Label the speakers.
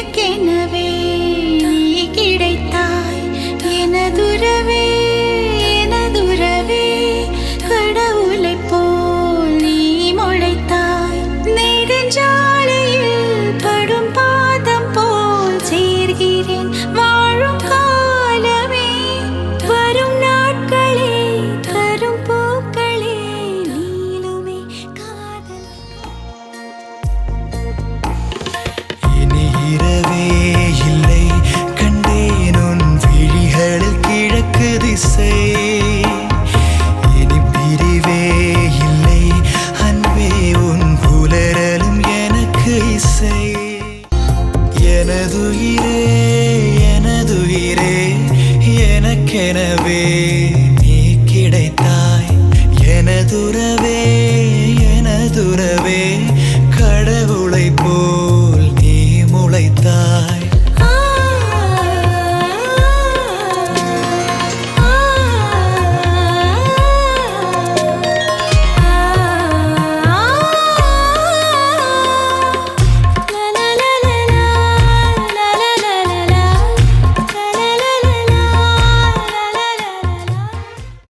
Speaker 1: எனக்கெனவே நீ கிடைத்தாய் எனதுறவே எனதுறவே கடவுளைப் போல் நீ முளைத்தாய் நெடுஞ்சாலையில் படும் பாதம் போல் சேர்கிறேன் வாழும் காலமே வரும் நாட்களே தரும் பூக்களே நீளுமே காதல்
Speaker 2: இனி இரவே இல்லை கண்டேன் உன் விழிகளில் கிழக்கு திசை இனி பிரிவே இல்லை அன்பே உன் புலரலும் எனக்கு இசை எனதுயிரே எனதுயிரே எனக்கெனவே